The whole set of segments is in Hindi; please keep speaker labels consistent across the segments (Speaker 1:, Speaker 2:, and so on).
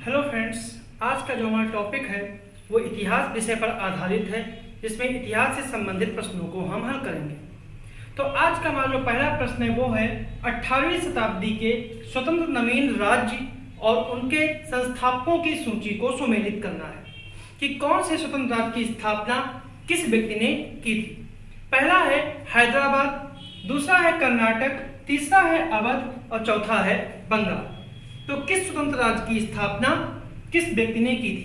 Speaker 1: हेलो फ्रेंड्स, आज का जो हमारा टॉपिक है वो इतिहास विषय पर आधारित है, जिसमें इतिहास से संबंधित प्रश्नों को हम हल करेंगे। तो आज का हमारा जो पहला प्रश्न है वो है 18वीं शताब्दी के स्वतंत्र नवीन राज्य और उनके संस्थापकों की सूची को सुमेलित करना है कि कौन से स्वतंत्र राज्य की स्थापना किस व्यक्ति ने की थी। पहला है हैदराबाद, दूसरा है कर्नाटक, तीसरा है अवध और चौथा है बंगाल। तो किस स्वतंत्र राज्य की स्थापना किस व्यक्ति ने की थी?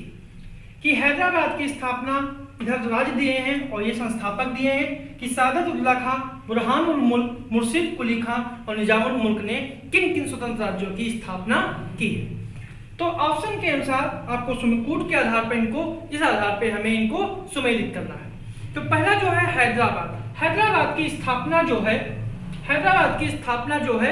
Speaker 1: कि हैदराबाद की स्थापना इधर जो राज्य दिए हैं और ये संस्थापक दिए हैं कि सादत उल्ला खां, बुरहानुल मुल्क, मुर्शिद कुली खां और निजामुल मुल्क ने किन किन स्वतंत्र राज्यों की स्थापना की है। तो ऑप्शन के अनुसार आपको कूट के आधार पर इस आधार पर हमें इनको सुमेलित करना है। तो पहला जो है हैदराबाद की स्थापना जो है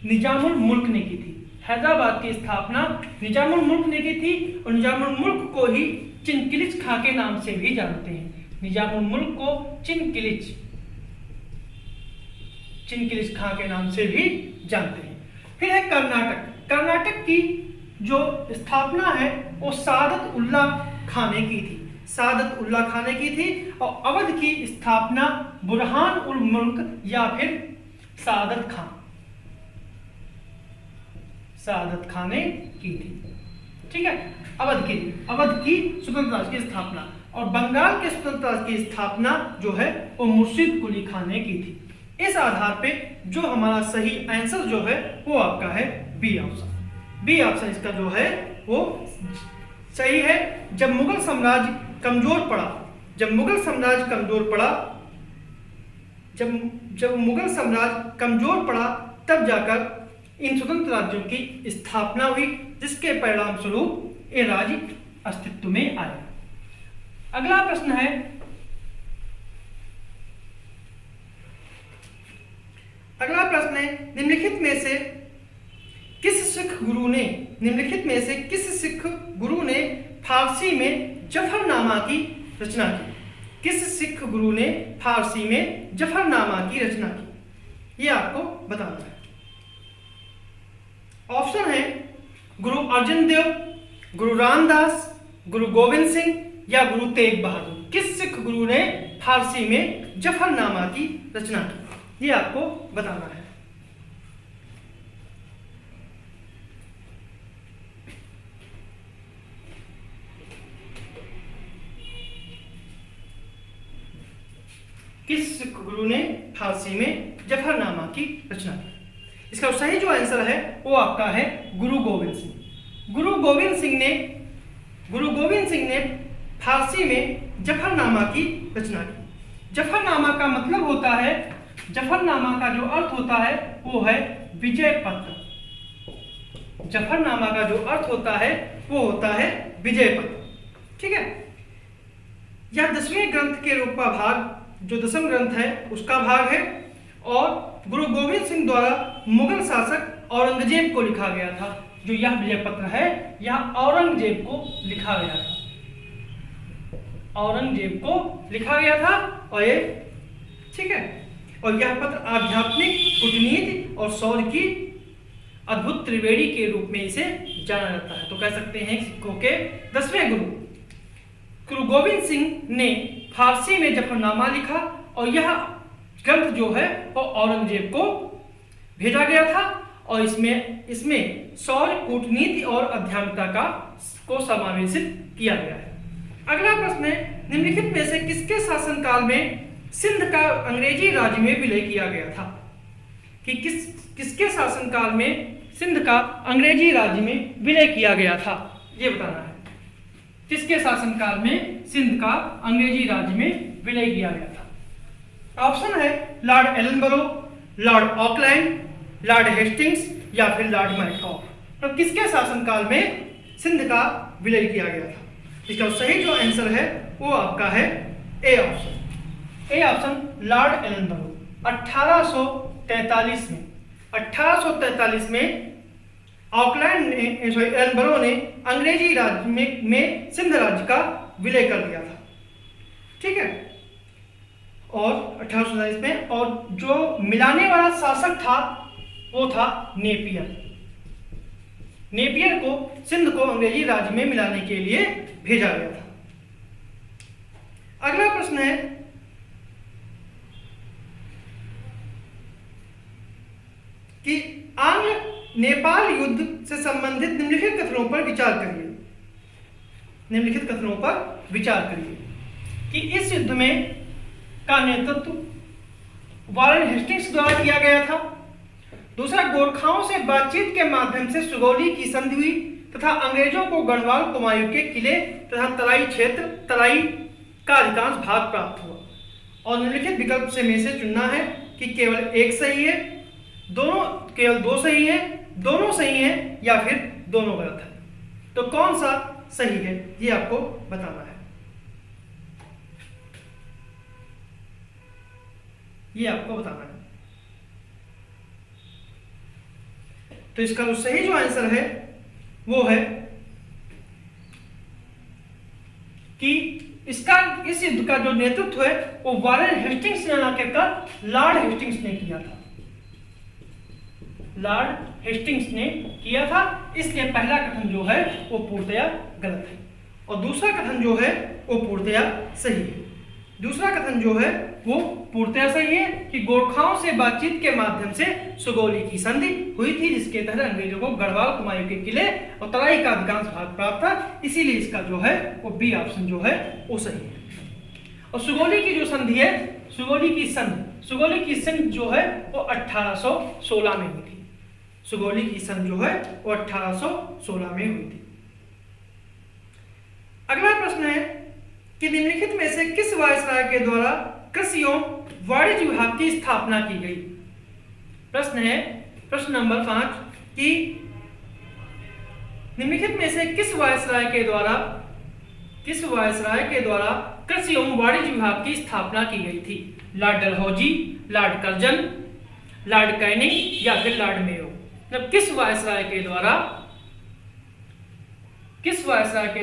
Speaker 1: निजामुल मुल्क ने की थी। हैदराबाद की स्थापना निजामुल मुल्क ने की थी और निजामुल मुल्क को ही चिनकिलिच खां के नाम से भी जानते हैं। निजामुल मुल्क को चिनकिलिच खां के नाम से भी जानते हैं। फिर है कर्नाटक की जो स्थापना है वो सादत उल्ला खां ने की थी और अवध की स्थापना बुरहान उल मुल्क या फिर सादत खां ने की थी। ठीक है, अवध की स्वतंत्र राज्य की स्थापना और बंगाल के स्वतंत्र राज्य की स्थापना जो है वो मुर्शिद कुली खां ने की थी। इस आधार पे जो हमारा सही आंसर जो है वो आपका है बी ऑप्शन इसका जो है वो सही है। जब मुगल साम्राज्य कमजोर पड़ा तब जाकर इन स्वतंत्र राज्यों की स्थापना हुई, जिसके परिणाम स्वरूप ये राज्य अस्तित्व में आए। अगला प्रश्न है निम्नलिखित में से किस सिख गुरु ने फारसी में जफरनामा की रचना की? ये आपको बताना है। ऑप्शन है गुरु अर्जन देव, गुरु रामदास, गुरु गोविंद सिंह या गुरु तेग बहादुर। किस सिख गुरु ने फारसी में जफरनामा की रचना की? ये आपको बताना है। किस सिख गुरु ने फारसी में जफरनामा की रचना की? इसका सही जो आंसर है वो आपका है गुरु गोविंद सिंह। गुरु गोविंद सिंह ने फारसी में जफरनामा की रचना की। जफरनामा का मतलब होता है, जफरनामा का जो अर्थ होता है वो है विजय पत्र। जफरनामा का जो अर्थ होता है वो होता है विजय पत्र। ठीक है, यह 10वें ग्रंथ के रूप का भाग, जो 10वां ग्रंथ है उसका भाग है और गुरु गोविंद सिंह द्वारा मुगल शासक औरंगजेब को लिखा गया था। जो यह विजय पत्र है यह औरंगजेब को लिखा गया था और ये ठीक है, और यह पत्र आध्यात्मिक, कूटनीति और शौर्य की अद्भुत त्रिवेणी के रूप में इसे जाना जाता है। तो कह सकते हैं सिखों के 10वें गुरु गोविंद सिंह ने फारसी में जफरनामा लिखा और यह ग्रंथ जो है वो औरंगजेब को भेजा गया था और इसमें शौर्य, कूटनीति और अध्यात्मता को समावेशित किया गया है। अगला प्रश्न है निम्नलिखित में से किसके शासनकाल में सिंध का अंग्रेजी राज्य में विलय किया गया था? कि किसके शासनकाल में सिंध का अंग्रेजी राज्य में विलय किया गया था, ये बताना है। किसके शासनकाल में सिंध का अंग्रेजी राज्य में विलय किया गया था? ऑप्शन है Lord Ellenborough, Lord Auckland, Lord Hastings या फिर लॉर्ड मैकॉफ। तो किसके शासनकाल में सिंध का विलय किया गया था? इसका सही जो आंसर है वो आपका है ए ऑप्शन लॉर्ड एलनबरो। 1843 में ऑकलैंड ने एलनबरो ने अंग्रेजी राज्य में सिंध राज्य का विलय कर दिया था। ठीक है, और 1847 में, और जो मिलाने वाला शासक था वो था नेपियर। नेपियर को सिंध को अंग्रेजी राज्य में मिलाने के लिए भेजा गया था। अगला प्रश्न है कि आंग्ल नेपाल युद्ध से संबंधित निम्नलिखित कथनों पर विचार करिए। निम्नलिखित कथनों पर विचार करिए कि इस युद्ध में का नेतृत्व वारेन हेस्टिंग्स द्वारा किया गया था। दूसरा, गोरखाओं से बातचीत के माध्यम से सुगौली की संधि हुई तथा अंग्रेजों को गढ़वाल कुमायूं के किले तथा तराई का अधिकांश भाग प्राप्त हुआ। और निम्नलिखित विकल्प से में से चुनना है कि केवल एक सही है, केवल दो सही है, दोनों सही है या फिर दोनों गलत है। तो कौन सा सही है ये आपको बताना है, ये आपको बताना है। तो इसका जो सही जो आंसर है वो है कि इस युद्ध का जो नेतृत्व है वो वारेन हेस्टिंग्स का लॉर्ड हेस्टिंग्स ने किया था। लॉर्ड हेस्टिंग्स ने किया था, इसलिए पहला कथन जो है वो पूर्णतया गलत है और दूसरा कथन जो है वो पूर्णतया सही है। दूसरा कथन जो है वो पूर्णतया सही है कि गोरखाओं से बातचीत के माध्यम से सुगौली की संधि हुई थी, जिसके तहत अंग्रेजों को गढ़वाल कुमायूं के किले और तराई का अधिकांश भाग प्राप्त था। इसीलिए इसका जो है वो बी ऑप्शन जो है वो सही है। और सुगौली की जो संधि है, सुगौली की संधि जो है वो 1816 में हुई थी। सुगौली की संधि जो है वो 1816 में हुई थी। अगला प्रश्न है कि निम्नलिखित में से किस वायसराय के द्वारा कृषि एवं वाणिज्य विभाग की स्थापना की गई। प्रश्न है प्रश्न नंबर 5 कि निम्नलिखित में से किस वायसराय के द्वारा कृषि एवं वाणिज्य विभाग की स्थापना की गई थी। Lord Dalhousie, Lord Curzon, Lord Canning या फिर लॉर्ड मेयो। मतलब किस वायसराय के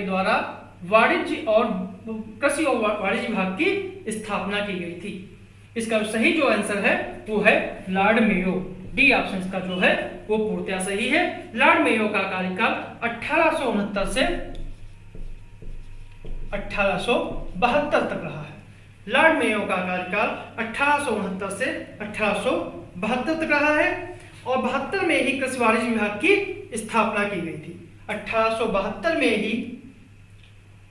Speaker 1: द्वारा वाणिज्य और कृषि और वाणिज्य विभाग की स्थापना की गई थी। इसका सही जो आंसर है वो है लॉर्ड मेयो। डी ऑप्शन का जो है वो पूर्णतया सही है। लॉर्ड मेयो का कार्यकाल 1869 से 1872 तक रहा है। लॉर्ड मेयो का कार्यकाल 1869 से 1872 तक रहा है और 72 में ही कृषि वाणिज्य विभाग की स्थापना की गई थी। 1872 में ही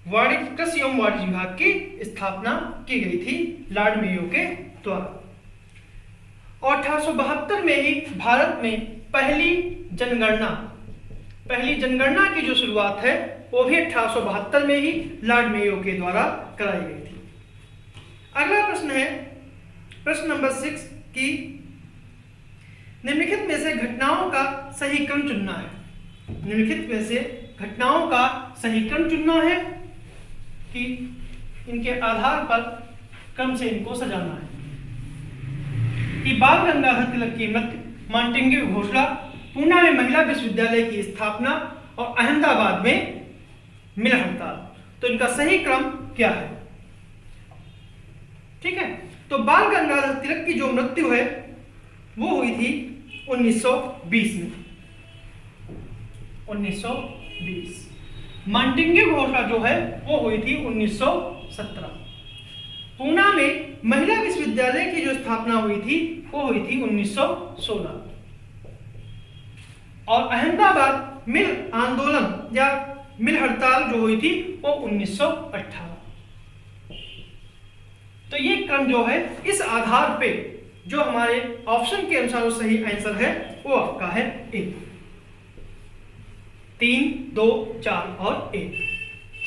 Speaker 1: कृषि एवं वाणिज्य विभाग की स्थापना की गई थी लॉर्ड मेयो के द्वारा। और 1872 में ही भारत में पहली जनगणना की जो शुरुआत है वो भी 1872 में ही लॉर्ड मेयो के द्वारा कराई गई थी। अगला प्रश्न है प्रश्न नंबर 6 कि निम्नलिखित में से घटनाओं का सही क्रम चुनना है। निम्नलिखित में से घटनाओं का सही क्रम चुनना है कि इनके आधार पर क्रम से इनको सजाना है कि बाल गंगाधर तिलक की मृत्यु, मांटेग्यू घोषणा, पूना में महिला विश्वविद्यालय की स्थापना और अहमदाबाद में मिल हड़ताल। तो इनका सही क्रम क्या है? ठीक है, तो बाल गंगाधर तिलक की जो मृत्यु है वो हुई थी 1920 में, 1920। मांटेग्यू घोषणा जो है वो हुई थी 1917। पूना में महिला विश्वविद्यालय की जो स्थापना हुई थी वो हुई थी 1916 और अहमदाबाद मिल आंदोलन या मिल हड़ताल जो हुई थी वो 1918। तो ये क्रम जो है इस आधार पे जो हमारे ऑप्शन के अनुसार सही आंसर है वो आपका है ए, 3, 2, 4 और 1।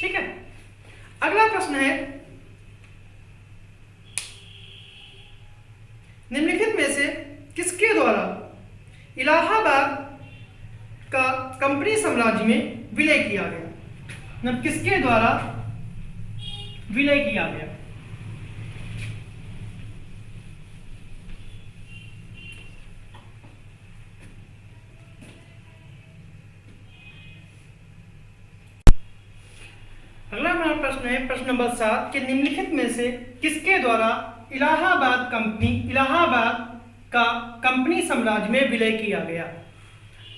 Speaker 1: ठीक है, अगला प्रश्न है निम्नलिखित में से किसके द्वारा इलाहाबाद का कंपनी साम्राज्य में विलय किया गया। मतलब किसके द्वारा विलय किया गया। अगला हमारा प्रश्न है प्रश्न नंबर 7 कि निम्नलिखित में से किसके द्वारा इलाहाबाद का कंपनी साम्राज्य में विलय किया गया।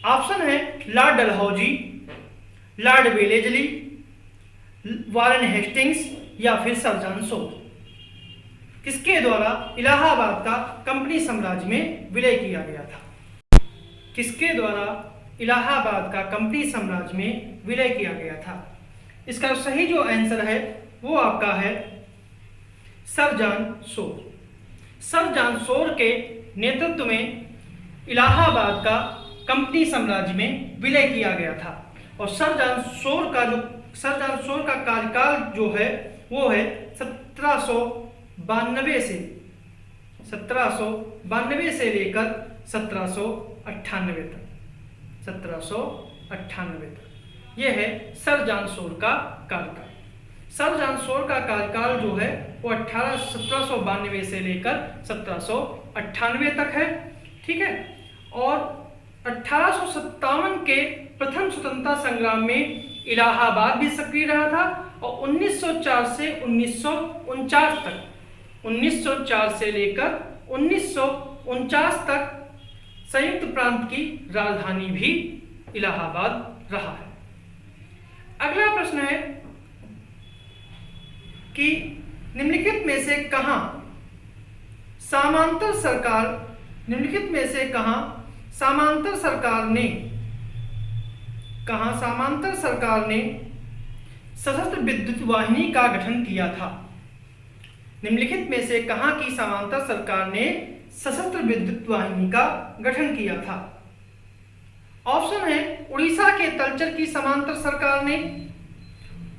Speaker 1: ऑप्शन है Lord Dalhousie, Lord Wellesley, Warren Hastings या फिर सर जॉन सोर। किसके द्वारा इलाहाबाद का कंपनी साम्राज्य में विलय किया गया था? किसके द्वारा इलाहाबाद का कंपनी साम्राज्य में विलय किया गया था? इसका सही जो आंसर है वो आपका है सर जॉन सोर। सर जॉन सोर के नेतृत्व में इलाहाबाद का कंपनी साम्राज्य में विलय किया गया था। और सर जॉन सोर का कार्यकाल जो है वो है 1792 से लेकर 1798 तक। 1798 तक यह है सर जॉन सोर का कार्यकाल। सर जॉन सोर का कार्यकाल जो है वो 1792 से लेकर 1798 तक है। ठीक है। और 1857 के प्रथम स्वतंत्रता संग्राम में इलाहाबाद भी सक्रिय रहा था और 1904 से 1949 तक, 1904 से लेकर 1949 तक संयुक्त प्रांत की राजधानी भी इलाहाबाद रहा है। अगला प्रश्न है कि निम्नलिखित में से कहां समांतर सरकार ने सशस्त्र विद्युत वाहिनी का गठन किया था? निम्नलिखित में से कहां की समांतर सरकार ने सशस्त्र विद्युत वाहिनी का गठन किया था? ऑप्शन है उड़ीसा के तलचर की समांतर सरकार ने,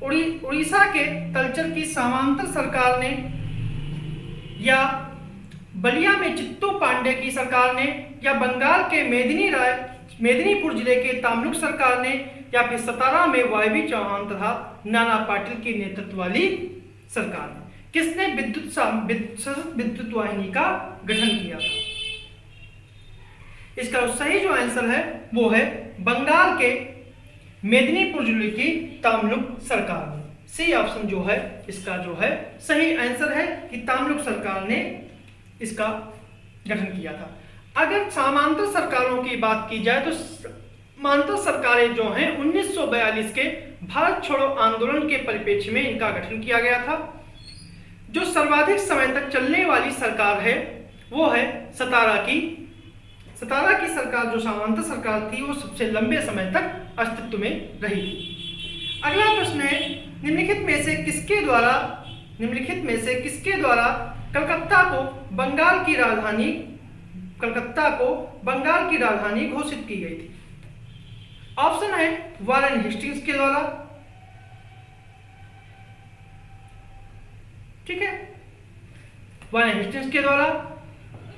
Speaker 1: उड़ीसा के तलचर की समांतर सरकार ने, या बलिया में चित्तू पांडे की सरकार ने, या बंगाल के मेदिनीपुर जिले के तामलुक सरकार ने, या फिर सतारा में वायबी चौहान तथा नाना पाटिल की नेतृत्व वाली सरकार ने। किसने विद्युत वाहिनी का गठन किया था? इसका सही जो आंसर है वो है बंगाल के मेदिनीपुर जिले की तामलुक सरकार ने। सी ऑप्शन जो है इसका जो है सही आंसर है कि तामलुक सरकार ने इसका गठन किया था। अगर समांतर सरकारों की बात की जाए तो समांतर सरकारें जो हैं 1942 के भारत छोड़ो आंदोलन के परिप्रेक्ष्य में इनका गठन किया गया था। जो सर्वाधिक समय तक चलने वाली सरकार है वो है सतारा की सरकार। जो समांतर सरकार थी वो सबसे लंबे समय तक अस्तित्व में रही थी। अगला प्रश्न है निम्नलिखित में से किसके द्वारा कलकत्ता को बंगाल की राजधानी घोषित की गई थी? ऑप्शन है वारेन हेस्टिंग्स के द्वारा, ठीक है, वारेन हेस्टिंग्स के द्वारा,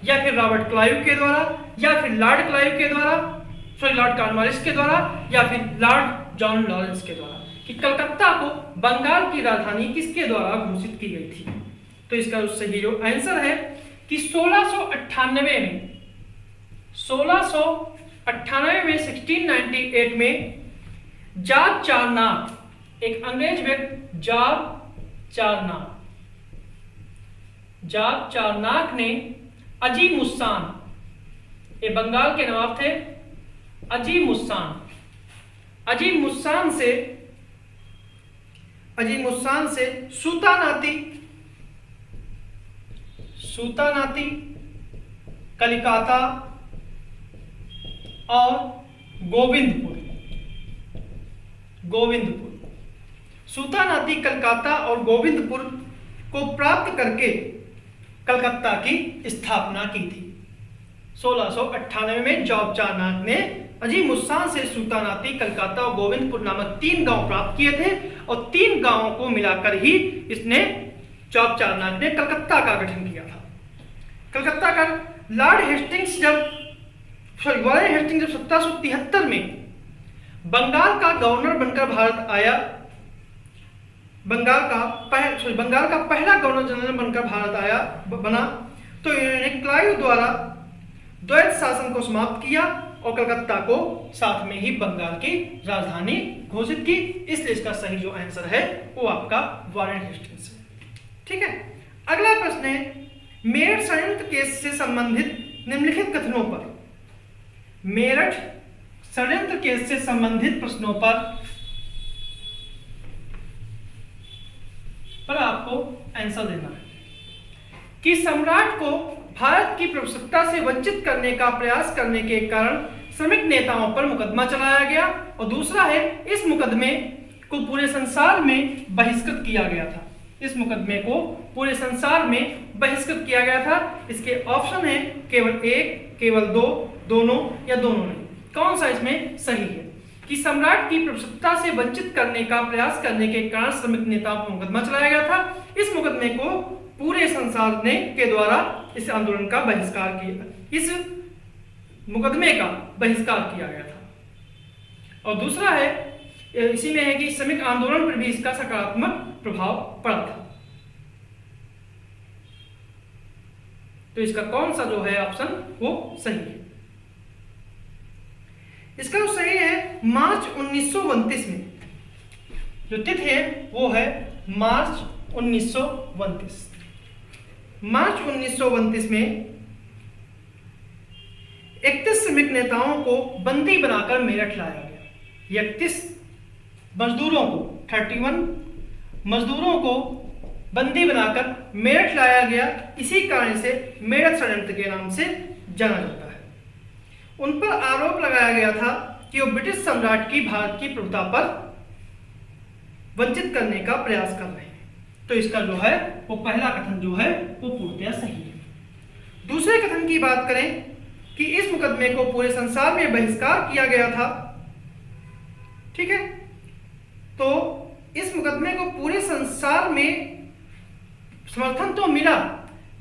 Speaker 1: या फिर रॉबर्ट क्लाइव के द्वारा, या फिर लॉर्ड क्लाइव के द्वारा, लॉर्ड कॉर्नवालिस के द्वारा, या फिर लॉर्ड जॉन लॉरेंस के द्वारा, कि कलकत्ता को बंगाल की राजधानी किसके द्वारा घोषित की गई थी? तो इसका सही जो आंसर है कि 1698 में 1698 में जॉर्ज चारनाक, एक अंग्रेज व्यक्ति जॉर्ज चारनाक ने अजीम मुस्सान, ये बंगाल के नवाब थे, अजीम मुस्सान से सूतानाती, कलिकाता और गोविंदपुर, सूतानाती, कलकत्ता और गोविंदपुर को प्राप्त करके कलकत्ता की स्थापना की थी। 1698 में जॉर्ज चारनाक ने अजीम मुस्सान से सूतानाती, कलकत्ता और गोविंदपुर नामक 3 गांव प्राप्त किए थे और 3 गांवों को मिलाकर ही इसने जॉर्ज चारनाक ने कलकत्ता का गठन किया था। कलकत्ता का वारेन हेस्टिंग्स जब 1773 में बंगाल का गवर्नर बनकर भारत आया, बंगाल का पहला गवर्नर जनरल बनकर भारत बना, तो इन्होंने क्लाइव द्वारा द्वैत शासन को समाप्त किया और कलकत्ता को साथ में ही बंगाल की राजधानी घोषित की। इसलिए इसका सही जो आंसर है वो आपका वारेन हेस्टिंग्स है। ठीक है। अगला प्रश्न है मेरठ संयुक्त केस से संबंधित निम्नलिखित कथनों पर, मेरठ षड्यंत्र केस से संबंधित प्रश्नों पर आपको आंसर देना है कि सम्राट को भारत की प्रभुसत्ता से वंचित करने का प्रयास करने के कारण श्रमिक नेताओं पर मुकदमा चलाया गया, और दूसरा है इस मुकदमे को पूरे संसार में बहिष्कृत किया गया था। इस मुकदमे को पूरे संसार में बहिष्कृत किया गया था। इसके ऑप्शन है केवल एक, केवल दो, दोनों या दोनों नहीं। कौन सा इसमें सही है कि सम्राट की प्रभुसत्ता से वंचित करने का प्रयास करने के कारण श्रमिक नेताओं पर मुकदमा चलाया गया था। इस मुकदमे को पूरे संसार ने के द्वारा इस आंदोलन का बहिष्कार किया, इस मुकदमे का बहिष्कार किया गया था। और दूसरा है इसी में है कि श्रमिक आंदोलन पर भी इसका सकारात्मक प्रभाव पड़ा था। तो इसका कौन सा जो है ऑप्शन वो सही है। इसका जो सही है मार्च 1929 में जो तिथि है वो है मार्च 1929। मार्च 1929 में 31 श्रमिक नेताओं को बंदी बनाकर मेरठ लाया गया। 31 मजदूरों को 31 मजदूरों को बंदी बनाकर मेरठ लाया गया। इसी कारण से मेरठ षड्यंत्र के नाम से जाना जाता है। उन पर आरोप लगाया गया था कि वो ब्रिटिश सम्राट की भारत की प्रभुता पर वंचित करने का प्रयास कर रहे हैं। तो इसका जो है वो पहला कथन जो है वो पूर्णतया सही है। दूसरे कथन की बात करें कि इस मुकदमे को पूरे संसार में बहिष्कार किया गया था, ठीक है। तो इस मुकदमे को पूरे संसार में समर्थन तो मिला,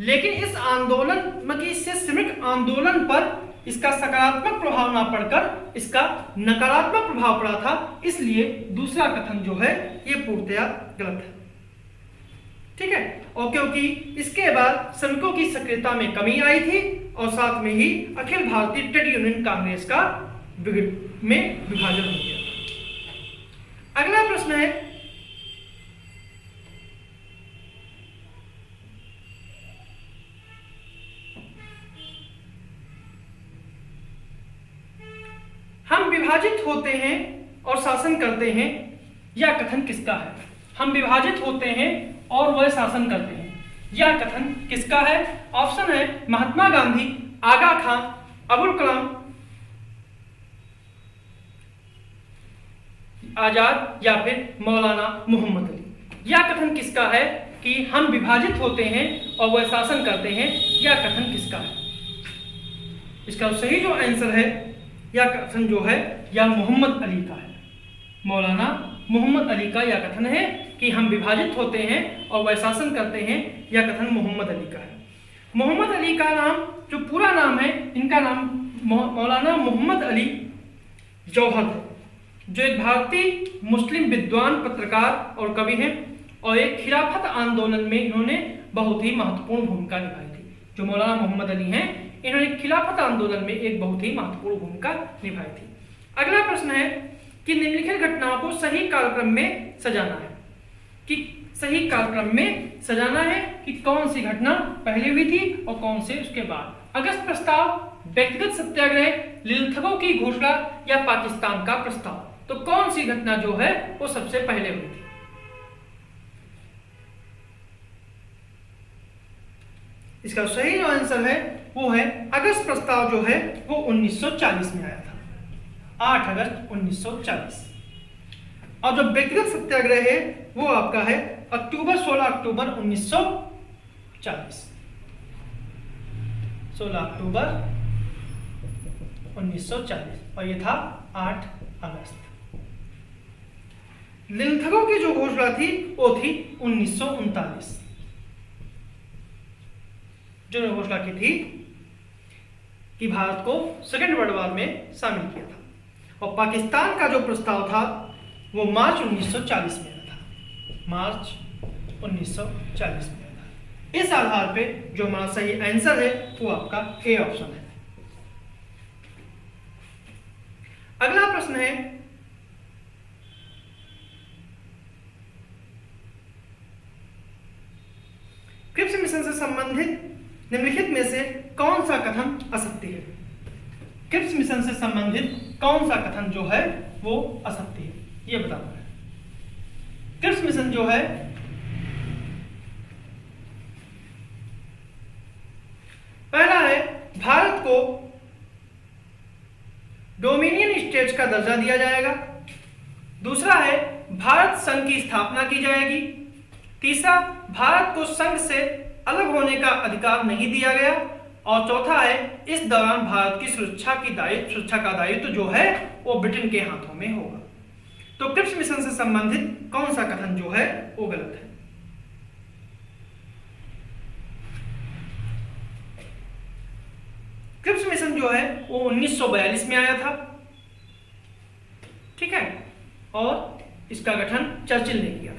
Speaker 1: लेकिन इस आंदोलन मतलब इससे श्रमिक आंदोलन पर इसका सकारात्मक प्रभाव ना पड़कर इसका नकारात्मक प्रभाव पड़ा था। इसलिए दूसरा कथन जो है ये पूर्णतया गलत है, ठीक है। और क्योंकि इसके बाद श्रमिकों की सक्रियता में कमी आई थी और साथ में ही अखिल भारतीय ट्रेड यूनियन कांग्रेस का में विभाजन हो गया। अगला प्रश्न है हम विभाजित होते हैं और शासन करते हैं, यह कथन किसका है? हम विभाजित होते हैं और वह शासन करते हैं, यह कथन किसका है? ऑप्शन है महात्मा गांधी, आगा खां, अबुल कलाम आजाद या फिर मौलाना मोहम्मद अली। यह कथन किसका है कि हम विभाजित होते हैं और वह शासन करते हैं, यह कथन किसका है? इसका सही जो आंसर है यह कथन जो है यह मोहम्मद अली का है। मौलाना मोहम्मद अली का यह कथन है कि हम विभाजित होते हैं और वह शासन करते हैं, यह कथन मोहम्मद अली का है। मोहम्मद अली का नाम जो पूरा नाम है, इनका नाम मौलाना मोहम्मद अली जौहर है, जो एक भारतीय मुस्लिम विद्वान, पत्रकार और कवि हैं और एक खिलाफत आंदोलन में इन्होंने बहुत ही महत्वपूर्ण भूमिका निभाई थी। जो मौलाना मोहम्मद अली हैं इन्होंने खिलाफत आंदोलन में एक बहुत ही महत्वपूर्ण भूमिका निभाई थी। अगला प्रश्न है कि निम्नलिखित घटनाओं को सही कालक्रम में सजाना है, कि सही कालक्रम में सजाना है कि कौन सी घटना पहले हुई थी और कौन से उसके बाद। अगस्त प्रस्ताव, व्यक्तिगत सत्याग्रह, लिलथगो की घोषणा या पाकिस्तान का प्रस्ताव। तो कौन सी घटना जो है वो सबसे पहले हुई थी? इसका सही जो आंसर है वो है अगस्त प्रस्ताव जो है वो 1940 में आया था, 8 अगस्त 1940। और जो व्यक्तिगत सत्याग्रह है वो आपका है 16 अक्टूबर 1940। 16 अक्टूबर 1940 और ये था 8 अगस्त। लिलथगो की जो घोषणा थी वो थी 1939, जो घोषणा की थी कि भारत को सेकेंड वर्ल्ड वॉर में शामिल किया था। और पाकिस्तान का जो प्रस्ताव था वो मार्च 1940 में आया था, मार्च 1940 में आया था। इस आधार पे जो हमारा सही आंसर है वो आपका ए ऑप्शन है। अगला प्रश्न है क्रिप्स मिशन से संबंधित निम्नलिखित में से कौन सा कथन असत्य है? क्रिप्स मिशन से संबंधित कौन सा कथन जो है वो असत्य है, ये बताना है। क्रिप्स मिशन जो है पहला है भारत को डोमिनियन स्टेट्स का दर्जा दिया जाएगा। दूसरा है भारत संघ की स्थापना की जाएगी। तीसरा, भारत को संघ से अलग होने का अधिकार नहीं दिया गया। और चौथा है इस दौरान भारत की सुरक्षा का दायित्व जो है वो ब्रिटेन के हाथों में होगा। तो क्रिप्स मिशन से संबंधित कौन सा कथन जो है वो गलत है। क्रिप्स मिशन जो है वो 1942 में आया था, ठीक है, और इसका गठन चर्चिल ने किया।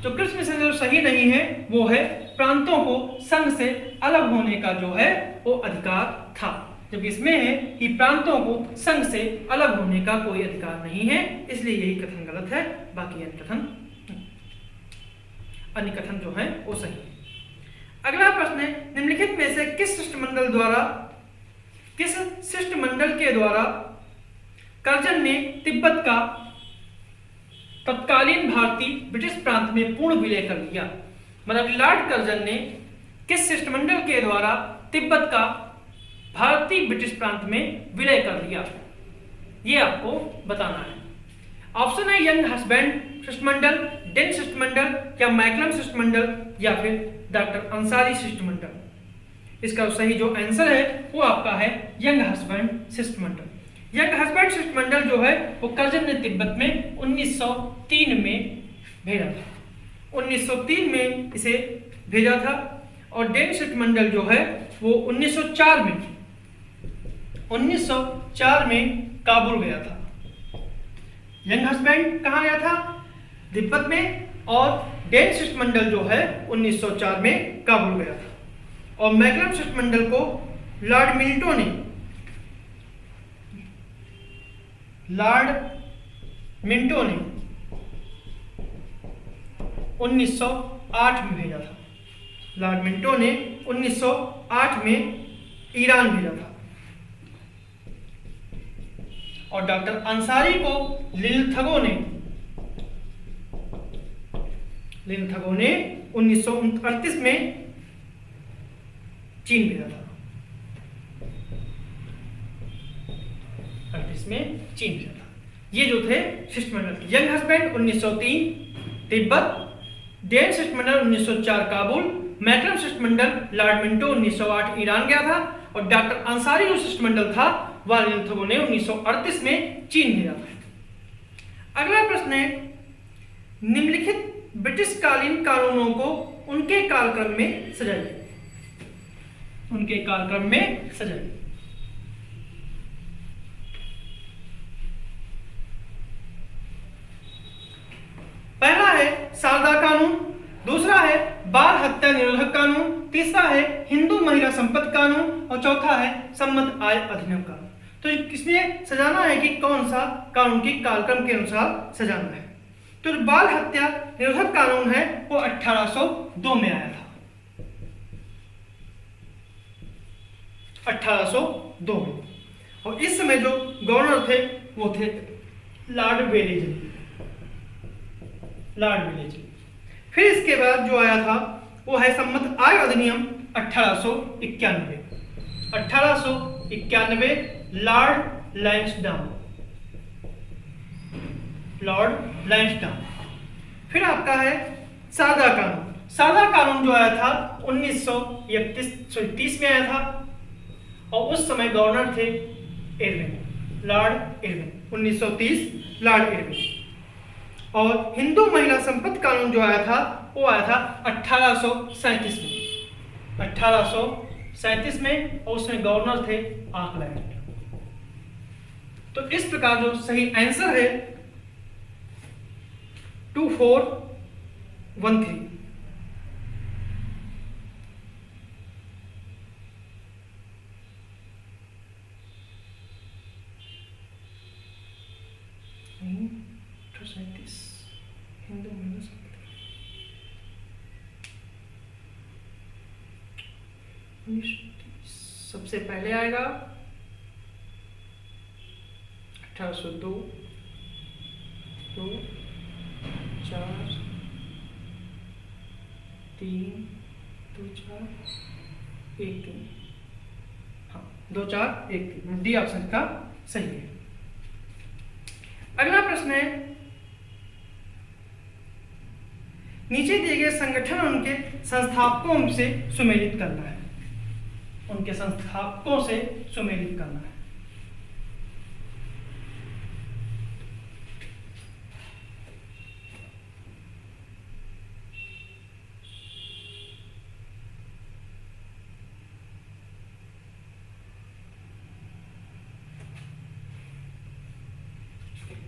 Speaker 1: तो क्रिप्स मिशन जो सही नहीं है वो है प्रांतों को संघ से अलग होने का जो है वो अधिकार था, जबकि इसमें है कि प्रांतों को संघ से अलग होने का कोई अधिकार नहीं है, इसलिए यही कथन गलत है। बाकी अन्य कथन जो है वो सही है। अगला प्रश्न है निम्नलिखित में से किस शिष्टमंडल के द्वारा कर्जन ने तिब्बत का तत्कालीन भारतीय ब्रिटिश प्रांत में पूर्ण विलय कर लिया। मतलब लॉर्ड कर्जन ने किस शिष्टमंडल के द्वारा तिब्बत का भारतीय ब्रिटिश प्रांत में विलय कर लिया, ये आपको बताना है। ऑप्शन है यंग हस्बैंड शिष्टमंडल, डेन शिष्टमंडल या मैकलम शिष्टमंडल या फिर डॉक्टर अंसारी शिष्टमंडल। इसका सही जो आंसर है वो आपका है यंग हस्बैंड शिष्टमंडल। यंग हस्बैंड शिष्टमंडल जो है वो कर्जन ने तिब्बत में 1903 में भेजा था। 1903 में इसे भेजा था। और डेन शिष्टमंडल जो है वो 1904 में काबुल गया था। यंग हस्बैंड कहाँ गया था? तिब्बत में। और डेन शिष्टमंडल जो है 1904 में काबुल गया था। और मैकलम शिष्टमंडल को लॉर्ड मिल्टन ने 1908 में भेजा था। लॉर्ड मिल्टन ने 1908 में ईरान भेजा था। और डॉक्टर अंसारी को लिनथगो ने 1939 में चीन भेजा था। 38 में चीन भेजा था। ये जो थे शिष्टमंडल। यंग हस्बैंड 1903 तिब्बत, डेन शिष्टमंडल 1904 काबुल, मैकलम शिष्टमंडल लॉर्ड मिंटो 1908 ईरान गया था। और डॉक्टर अंसारी जो शिष्टमंडल था वह लिनथगो ने 1938 में चीन भेजा था। अगला प्रश्न है निम्नलिखित ब्रिटिश कालीन कानूनों को उनके कालक्रम में सजाइए। उनके कालक्रम में सजाइए। पहला है शारदा कानून, दूसरा है बाल हत्या निरोधक कानून, तीसरा है हिंदू महिला संपत्ति कानून और चौथा है सम्मत आय अधिनियम कानून। तो इसमें सजाना है कि कौन सा कानून की कालक्रम के अनुसार सजाना है। तो जो बाल हत्या निरोधक कानून है वो 1802 में आया था। 1802 में। और इस समय जो गवर्नर थे वो थे लॉर्ड वेलेस्ली। फिर इसके बाद जो आया था वो है सम्मत आय अधिनियम 1891। 1891 लॉर्ड लैंसडाउन। फिर आपका है सादा कानून। सादा कानून जो आया था 1930 में आया था। और उस समय गवर्नर थे लॉर्ड इरविन। 1930 Lord Irwin. और हिंदू महिला संपत्ति कानून जो आया था वो आया था 1837 में। 1837 में। और उसमें गवर्नर थे ऑकलैंड। तो इस प्रकार जो सही आंसर है 2413। हिंदू महिला सबसे पहले आएगा 1802, 2 4 3 2 4 1 3, हाँ 2 4 1 3, डी ऑप्शन का सही है। अगला प्रश्न है, नीचे दिए गए संगठन उनके संस्थापकों से सुमेलित करना है, उनके संस्थापकों से सुमेलित करना है।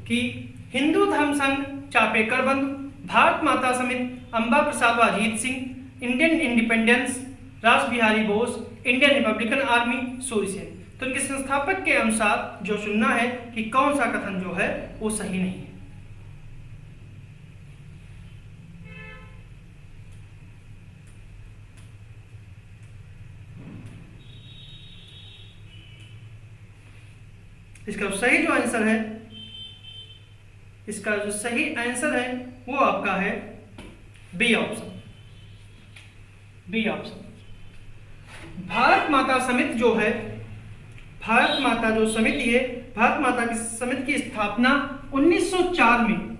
Speaker 1: कि हिंदू धर्म संघ चापेकर बंधु, भारत माता समिति अम्बा प्रसाद व Ajit Singh, Indian independence Rash Behari Bose, Indian republican army Surya Sen. तो इनके संस्थापक के अनुसार जो चुनना है कि कौन सा कथन जो है वो सही नहीं है। इसका सही जो आंसर है, इसका जो सही आंसर है वो आपका है B option, B option. Bharat Mata Samiti जो है, भारत माता जो समिति है, भारत माता की समिति की स्थापना 1904 में,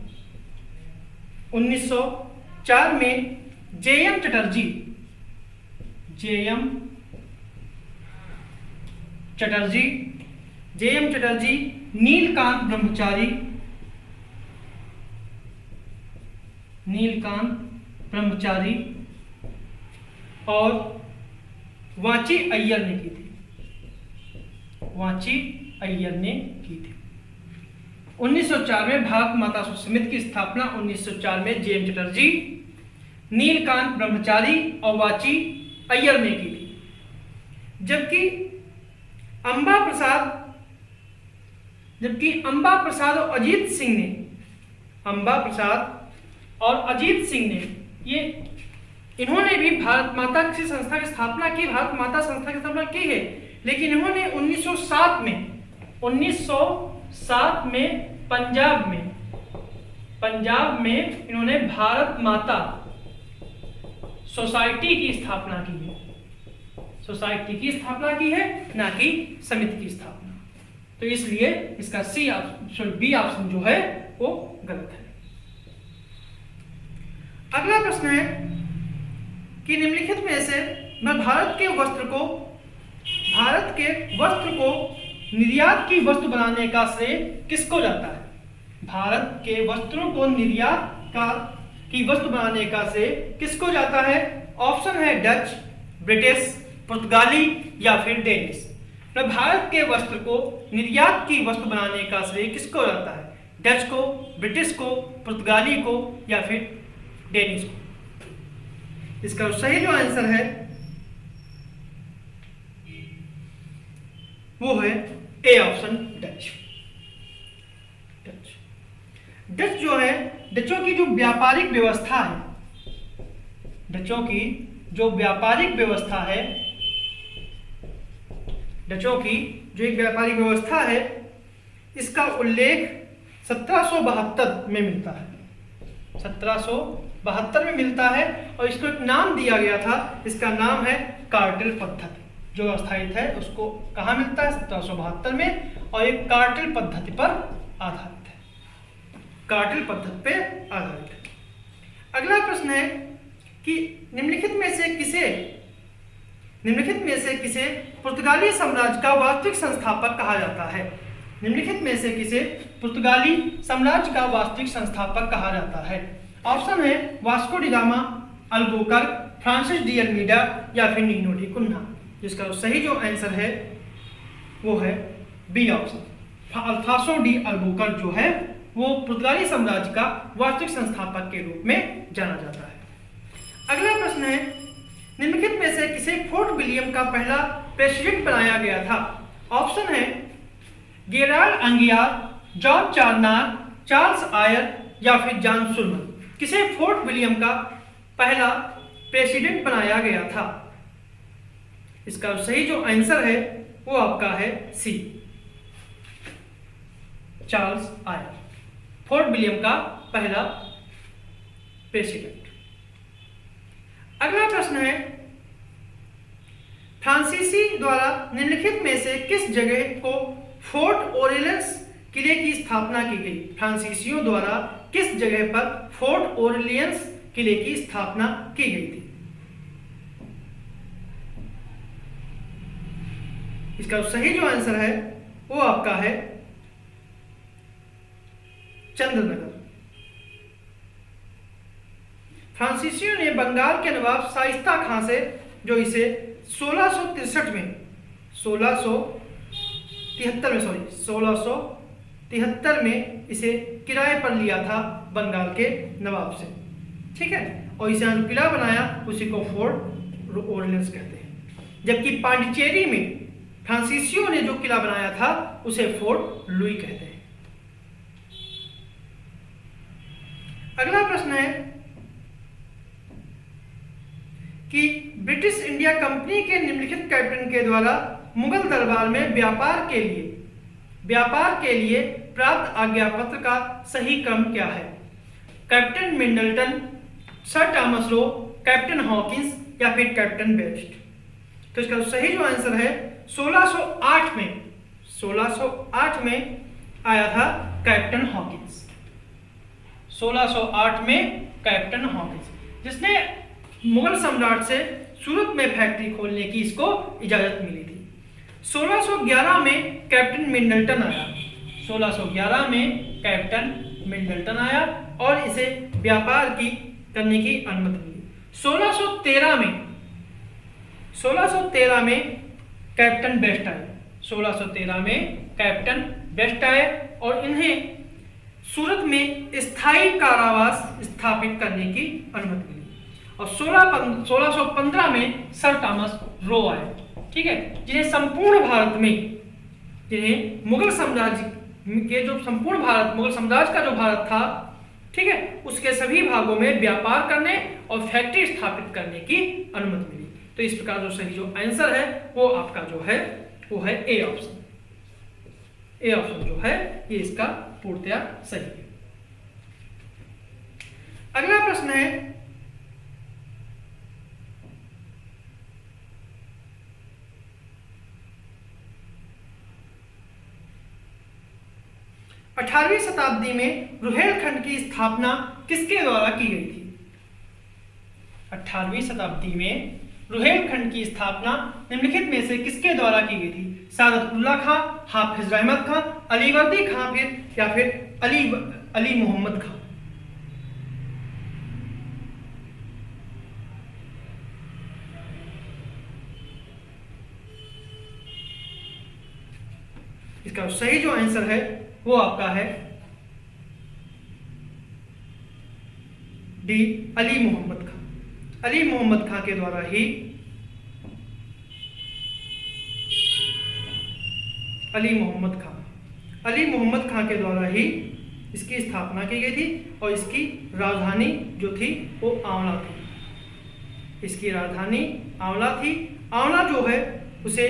Speaker 1: 1904 में J.M.. Chatterjee, J.M.. Chatterjee, J.M.. Chatterjee, Nilkanth ब्रह्मचारी, नीलकांत ब्रह्मचारी और वाची अय्यर ने की थी, वाची अय्यर ने की थी। 1904 में भारत माता समिति की स्थापना 1904 में जे.एम. चटर्जी, नीलकांत ब्रह्मचारी और वाची अय्यर ने की थी। जबकि अम्बा प्रसाद और अजीत सिंह ने, अम्बा प्रसाद और अजीत सिंह ने, ये इन्होंने भी भारत माता किसी संस्था की स्थापना की, भारत माता संस्था की स्थापना की है, लेकिन इन्होंने 1907 में पंजाब में इन्होंने भारत माता सोसाइटी की स्थापना की है, सोसाइटी की स्थापना की है, ना कि समिति की स्थापना। तो इसलिए इसका सी ऑप्शन, बी ऑप्शन जो है वो गलत है। अगला प्रश्न है कि निम्नलिखित में से भारत के वस्त्र को निर्यात की वस्तु बनाने का श्रेय किसको जाता है? भारत के वस्त्रों को निर्यात की वस्तु बनाने का श्रेय किसको जाता है? ऑप्शन है डच, ब्रिटिश, पुर्तगाली या फिर डेनिश। भारत के वस्त्र को निर्यात की वस्तु बनाने का श्रेय किसको जाता है? डच को, ब्रिटिश को, पुर्तगाली को या फिर डेनिश को। इसका सही जो आंसर है वो है ए ऑप्शन, डच। डच जो है, डचों की जो व्यापारिक व्यवस्था है, डचों की जो व्यापारिक व्यवस्था है, डचों की जो एक व्यापारिक व्यवस्था है, इसका उल्लेख 1772 में मिलता है, 1772 में मिलता है और इसको एक नाम दिया गया था, इसका नाम है कार्टेल पद्धति। जो अस्थायित है उसको कहाँ मिलता है? 1772 में, और एक कार्टेल पद्धति पर आधारित है, कार्टेल पद्धति पे आधारित है। अगला प्रश्न है कि निम्नलिखित में से किसे पुर्तगाली साम्राज्य का वास्तविक संस्थापक कहा जाता है? निम्नलिखित में से किसे पुर्तगाली साम्राज्य का वास्तविक संस्थापक कहा जाता है? ऑप्शन है Vasco D gamma, Albuquerque, Francis de Almeida या फिर नीनो डी कुन्हा। जिसका सही जो आंसर है वो है बी ऑप्शन, अल्फासो डी अल्बुकर्क जो है वो पुर्तगाली साम्राज्य का वास्तविक संस्थापक के रूप में जाना जाता है। अगला प्रश्न है निम्नलिखित में से किसे फोर्ट विलियम का पहला प्रेसिडेंट बनाया गया था? ऑप्शन है Gerald Aungier, George Charnock, Charles Eyre या फिर जॉन सुलमन। किसे फोर्ट विलियम का पहला प्रेसिडेंट बनाया गया था? इसका सही जो आंसर है वो आपका है सी, चार्ल्स आयर, फोर्ट विलियम का पहला प्रेसिडेंट। अगला प्रश्न है, फ्रांसीसी द्वारा निम्नलिखित में से किस जगह को फोर्ट ओरलेंस किले की स्थापना की गई? फ्रांसीसियों द्वारा किस जगह पर फोर्ट ओरलियंस किले की स्थापना की गई थी? इसका सही जो आंसर है वो आपका है चंद्रनगर। फ्रांसीसियों ने बंगाल के नवाब शाइस्ता खां से जो इसे 1673 में इसे किराए पर लिया था बंगाल के नवाब से, ठीक है, और इसे जो किला बनाया उसी को फोर्ट ओरलेंस कहते हैं। जबकि पांडिचेरी में फ्रांसीसियों ने जो किला बनाया था उसे फोर्ट लुई कहते हैं। अगला प्रश्न है कि ब्रिटिश इंडिया कंपनी के निम्नलिखित कैप्टन के द्वारा मुगल दरबार में व्यापार के लिए प्राप्त आज्ञा पत्र का सही क्रम क्या है? Captain Middleton, sir Thomas Roe, captain Hawkins या फिर कैप्टन बेस्ट? तो इसका सही जो आंसर है 1608 में आया था कैप्टन हॉकिंस। 1608 में कैप्टन हॉकिंस, जिसने मुगल सम्राट से सूरत में फैक्ट्री खोलने की इसको इजाजत मिली थी। 1611 में कैप्टन मिडलटन आया। 1611 में कैप्टन मिडलटन आया और इसे व्यापार करने की अनुमति मिली। 1613 में कैप्टन बेस्ट आए। 1613 में कैप्टन बेस्ट आए और इन्हें सूरत में स्थायी कारावास स्थापित करने की अनुमति मिली। और 1615 में सर थॉमस रो आए, ठीक है, जिन्हें मुगल साम्राज्य के जो संपूर्ण भारत, मुगल साम्राज्य का जो भारत था, ठीक है, उसके सभी भागों में व्यापार करने और फैक्ट्री स्थापित करने की अनुमति मिली। तो इस प्रकार जो सही जो आंसर है वो आपका जो है वो है ए ऑप्शन। ए ऑप्शन जो है ये इसका पूर्णतया सही है। अगला प्रश्न है, अठारहवीं शताब्दी में रुहेलखंड की स्थापना किसके द्वारा की गई थी? 18वीं शताब्दी में रुहेलखंड की स्थापना निम्नलिखित में से किसके द्वारा की गई थी? सादतुल्लाह खां, हाफिज रहमत खां, अलीवर्दी खां या फिर अली मोहम्मद खां? इसका सही जो आंसर है वो आपका है डी, अली मोहम्मद खां। अली मोहम्मद खां के द्वारा ही अली मोहम्मद खां के द्वारा ही इसकी स्थापना की गई थी और इसकी राजधानी जो थी वो आंवला थी। इसकी राजधानी आंवला थी। आंवला जो है उसे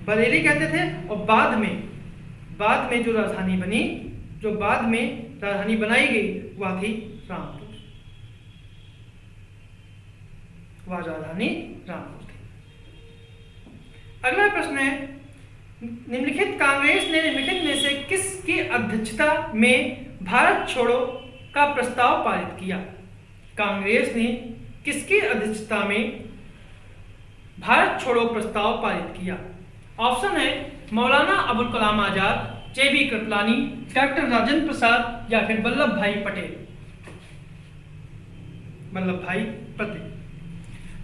Speaker 1: बरेली कहते थे और बाद में जो राजधानी बनी, जो बाद में राजधानी बनाई गई वह थी रामपुर। वह राजधानी रामपुर थी। अगला प्रश्न है, कांग्रेस ने निम्नलिखित में से किसकी अध्यक्षता में भारत छोड़ो का प्रस्ताव पारित किया? कांग्रेस ने किसकी अध्यक्षता में भारत छोड़ो प्रस्ताव पारित किया? ऑप्शन है मौलाना अबुल कलाम आजाद, जे.बी. कृपलानी, डॉक्टर राजेंद्र प्रसाद या फिर वल्लभ भाई पटेल?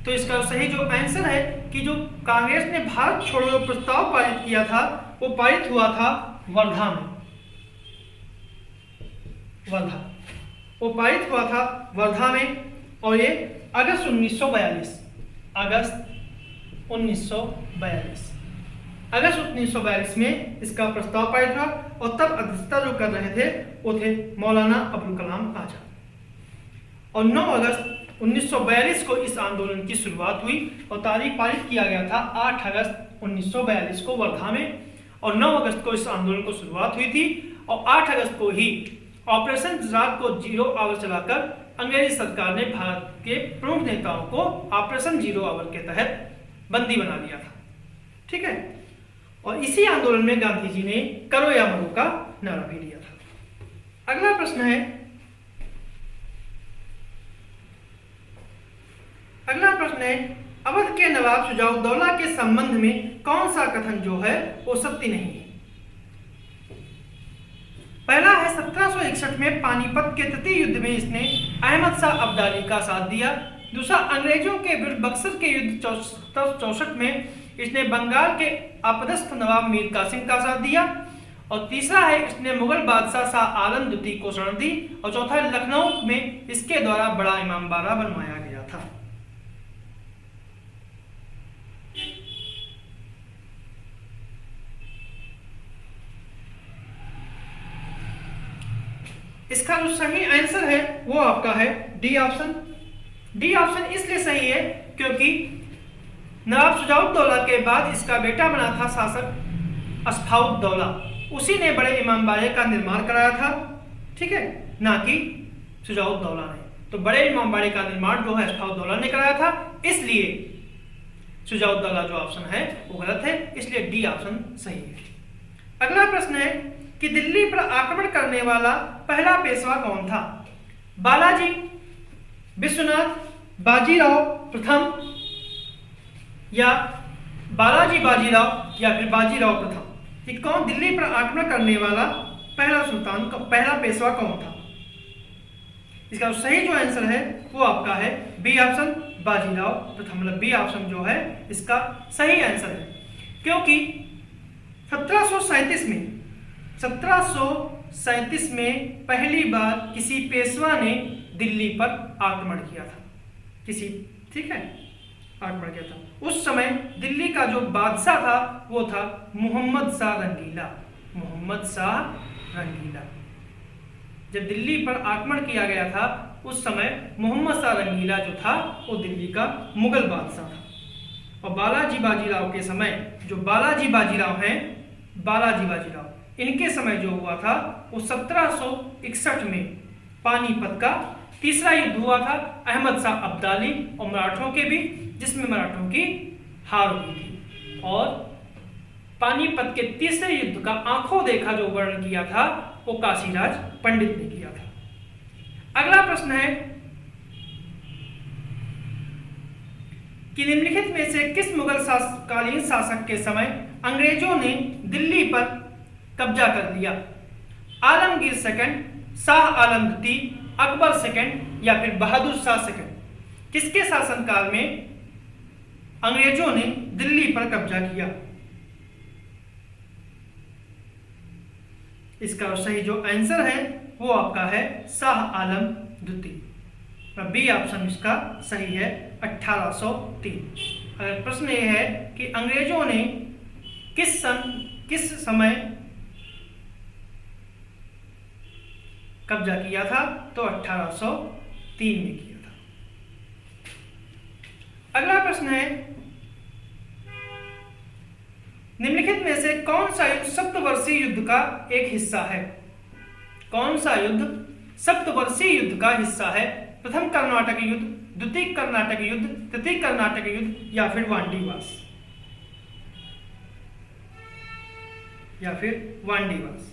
Speaker 1: तो इसका सही जो आंसर है कि जो कांग्रेस ने भारत छोड़ो प्रस्ताव पारित किया था वो पारित हुआ था वर्धा में। वो पारित हुआ था वर्धा में और ये अगस्त 1942 में इसका प्रस्ताव पारित हुआ और तब अध्यक्षता जो कर रहे थे वो थे मौलाना अबुल कलाम आजाद। और 9 अगस्त 1942 को इस आंदोलन की शुरुआत हुई और तारीख पारित किया गया था 8 अगस्त 1942 को वर्धा में और 9 अगस्त को इस आंदोलन को शुरुआत हुई थी और 8 अगस्त को ही ऑपरेशन रात को 0 आवर चलाकर अंग्रेजी सरकार ने भारत के प्रमुख नेताओं को ऑपरेशन 0 आवर के तहत बंदी बना लिया था। ठीक है, और इसी आंदोलन में गांधी जी ने करो या मरो का नारा भी दिया था। अगला प्रश्न है अवध के नवाब शुजाउद्दौला के संबंध में कौन सा कथन जो है वो सत्य नहीं है। पहला है 1761 में पानीपत के तृतीय युद्ध में इसने अहमद शाह अब्दाली का साथ दिया। दूसरा, अंग्रेजों के विरुद्ध बक्सर के युद्ध 1764 में इसने बंगाल के अपदस्थ नवाब मीर कासिम का साथ दिया। और तीसरा है इसने मुगल बादशाह शाह आलम द्वितीय को शरण दी। और चौथा, लखनऊ में इसके द्वारा बड़ा इमामबाड़ा बनवाया गया था। इसका जो सही आंसर है वो आपका है डी ऑप्शन। डी ऑप्शन इसलिए सही है क्योंकि नवाब शुजाउद्दौला के बाद इसका बेटा बना था शासक अस्फाउद्दौला, उसी ने बड़े इमामबाड़े का निर्माण कराया था। ठीक है, ना कि शुजाउद्दौला ने। तो बड़े इमामबाड़े का निर्माण जो है अस्फाउद्दौला ने कराया था, इसलिए शुजाउद्दौला जो ऑप्शन है वो गलत है, इसलिए डी ऑप्शन सही है। अगला प्रश्न है कि दिल्ली पर आक्रमण करने वाला पहला पेशवा कौन था। बालाजी, विश्वनाथ, बाजीराव प्रथम, या बालाजी बाजीराव, या फिर बाजीराव प्रथम। कि कौन दिल्ली पर आक्रमण करने वाला पहला सुल्तान का पहला पेशवा कौन था। इसका सही जो आंसर है वो आपका है बी ऑप्शन, बाजीराव प्रथम। मतलब बी ऑप्शन जो है इसका सही आंसर है, क्योंकि 1737 में पहली बार किसी पेशवा ने दिल्ली पर आक्रमण किया था। ठीक है, आक्रमण किया था। उस समय दिल्ली का जो बादशाह था वो था मोहम्मद शाह रंगीला। मोहम्मद शाह रंगीला। जब दिल्ली पर आक्रमण किया गया था उस समय मोहम्मद शाह रंगीला जो था वो दिल्ली का मुगल बादशाह था। और बालाजी बाजीराव के समय जो बालाजी बाजीराव हैं, बालाजी बाजीराव, इनके समय जो हुआ था वो 1761 में पानीपत का तीसरा युद्ध हुआ था अहमद शाह अब्दाली और मराठों के बीच, जिसमें मराठों की हार हुई थी। और पानीपत के तीसरे युद्ध का आंखों देखा जो वर्णन किया था वो काशीराज पंडित ने किया था। अगला प्रश्न है कि निम्नलिखित में से किस मुगल कालीन शासक के समय अंग्रेजों ने दिल्ली पर कब्जा कर लिया। आलमगीर सेकंड, शाह आलम द्वितीय, अकबर सेकंड, या फिर बहादुर शाह सेकंड। किसके शासनकाल में अंग्रेजों ने दिल्ली पर कब्जा किया। इसका सही जो आंसर है वो आपका है शाह आलम द्वितीय। बी ऑप्शन इसका सही है 1803। अगर प्रश्न ये है कि अंग्रेजों ने किस समय कब्जा किया था, तो 1803 में किया था। अगला प्रश्न है निम्नलिखित में से कौन सा युद्ध सप्तवर्षीय युद्ध का एक हिस्सा है। कौन सा युद्ध सप्तवर्षीय युद्ध का हिस्सा है। प्रथम कर्नाटक युद्ध, द्वितीय कर्नाटक युद्ध, तृतीय कर्नाटक युद्ध, या फिर वांडीवास, या फिर वांडीवास।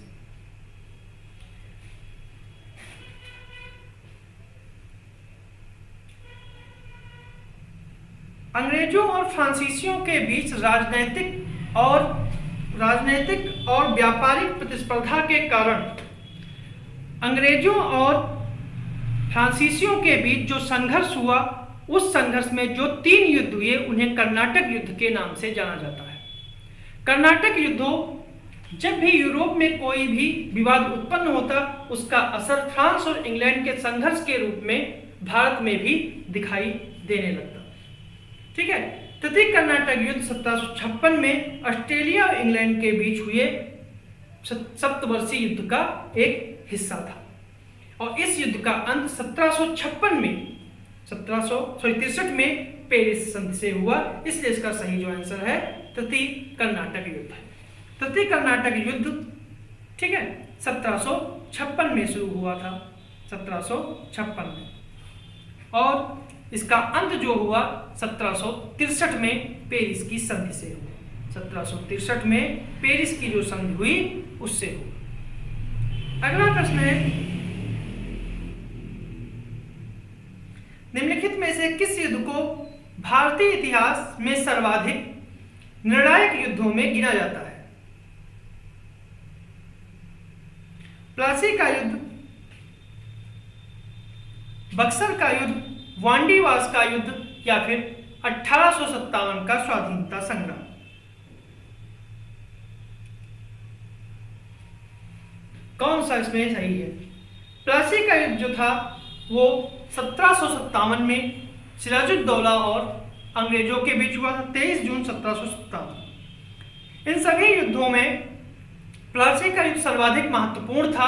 Speaker 1: अंग्रेजों और फ्रांसीसियों के बीच राजनीतिक और व्यापारिक प्रतिस्पर्धा के कारण अंग्रेजों और फ्रांसीसियों के बीच जो संघर्ष हुआ, उस संघर्ष में जो 3 युद्ध हुए उन्हें कर्नाटक युद्ध के नाम से जाना जाता है। कर्नाटक युद्धों जब भी यूरोप में कोई भी विवाद उत्पन्न होता, उसका असर फ्रांस और इंग्लैंड के संघर्ष के रूप में भारत में भी दिखाई देने लगता। ठीक है, तृतीय कर्नाटक युद्ध 1756 में ऑस्ट्रेलिया और इंग्लैंड के बीच हुए सप्तवर्षीय युद्ध का एक हिस्सा था। और इस युद्ध का अंत 1763 में पेरिस संधि से हुआ, इसलिए इसका सही जो आंसर है तृतीय कर्नाटक युद्ध है। तृतीय कर्नाटक युद्ध, ठीक है, 1756 में शुरू हुआ था, 1756 में, और इसका अंत जो हुआ 1763 में पेरिस की संधि से हुआ। 1763 में पेरिस की जो संधि हुई उससे हुआ। अगला प्रश्न है, निम्नलिखित में से किस युद्ध को भारतीय इतिहास में सर्वाधिक निर्णायक युद्धों में गिना जाता है? प्लासी का युद्ध, बक्सर का युद्ध, वांडीवास का युद्ध, या फिर 1857 का स्वाधीनता संग्राम? कौन सा इसमें सही है? प्लासी का युद्ध जो था वो 1757 में सिराजुद्दौला और अंग्रेजों के बीच हुआ था, 23 जून 1757। इन सभी युद्धों में प्लासी का युद्ध सर्वाधिक महत्वपूर्ण था,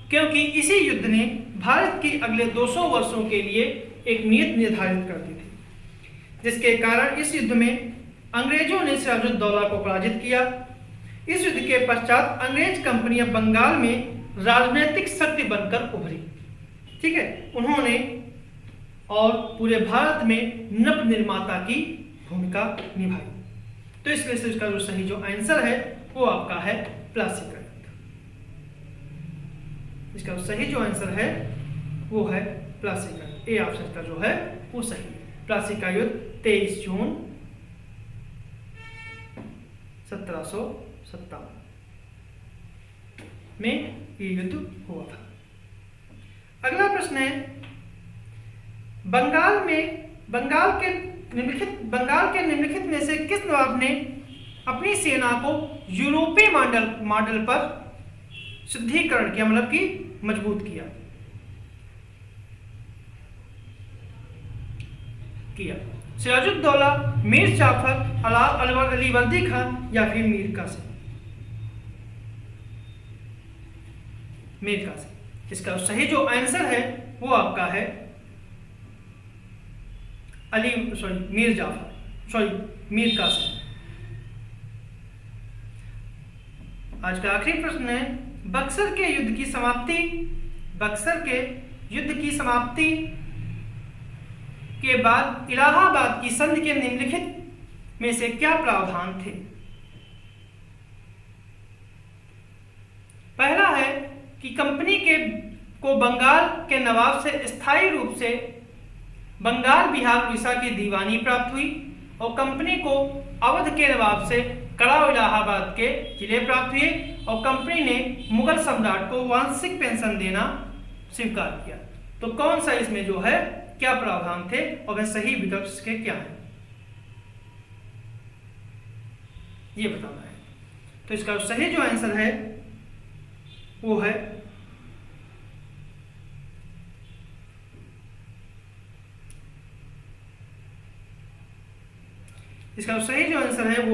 Speaker 1: क्योंकि इसी युद्ध ने भारत की अगले 200 वर्षों के लिए एक नीति निर्धारित कर दी थी, जिसके कारण इस युद्ध में अंग्रेजों ने सिराजुद्दौला को पराजित किया। इस युद्ध के पश्चात अंग्रेज कंपनियां बंगाल में राजनीतिक शक्ति बनकर उभरी, ठीक है, उन्होंने और पूरे भारत में नव निर्माता की भूमिका निभाई। तो इसलिए से इसका जो सही जो आंसर है वो आपका है प्लासी का युद्ध। इसका सही जो आंसर है वो है प्लासी का युद्ध। ए ऑप्शन का जो है वो सही है। प्लासी का युद्ध 23 जून 1757 में ये युद्ध हुआ था। अगला प्रश्न है, बंगाल के निम्नलिखित में से किस नवाब ने अपनी सेना को यूरोपीय मॉडल पर शुद्धिकरण किया, मतलब कि मजबूत किया? सिराजुद्दौला, मीर जाफर, अलीवर्दी खान, या फिर मीर कासिम? मीर कासिम। इसका सही जो आंसर है वो आपका है मीर कासिम। आज का आखिरी प्रश्न है, बक्सर के युद्ध की समाप्ति के बाद इलाहाबाद की संधि के निम्नलिखित में से क्या प्रावधान थे? पहला है कि कंपनी को बंगाल के नवाब से स्थायी रूप से बंगाल, बिहार, उड़ीसा की दीवानी प्राप्त हुई, और कंपनी को अवध के नवाब से कड़ाव, इलाहाबाद के जिले प्राप्त हुए, और कंपनी ने मुगल सम्राट को वार्षिक पेंशन देना स्वीकार किया। तो कौन सा इसमें जो है क्या प्रावधान थे और वह सही विकल्प इसके क्या है ये बताना है। तो इसका सही जो आंसर है वो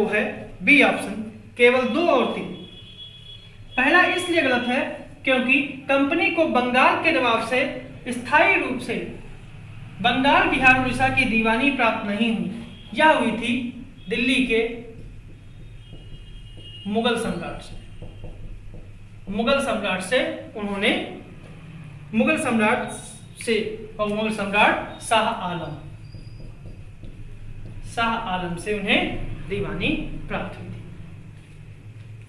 Speaker 1: है बी ऑप्शन, केवल 2 और 3। पहला इसलिए गलत है क्योंकि कंपनी को बंगाल के नवाब से स्थायी रूप से बंगाल, बिहार, उड़ीसा की दीवानी प्राप्त नहीं हुई, यह हुई थी दिल्ली के मुगल सम्राट से उन्होंने मुगल सम्राट शाह आलम से उन्हें दीवानी प्राप्त हुई थी।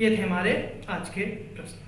Speaker 1: ये थे हमारे आज के प्रश्न।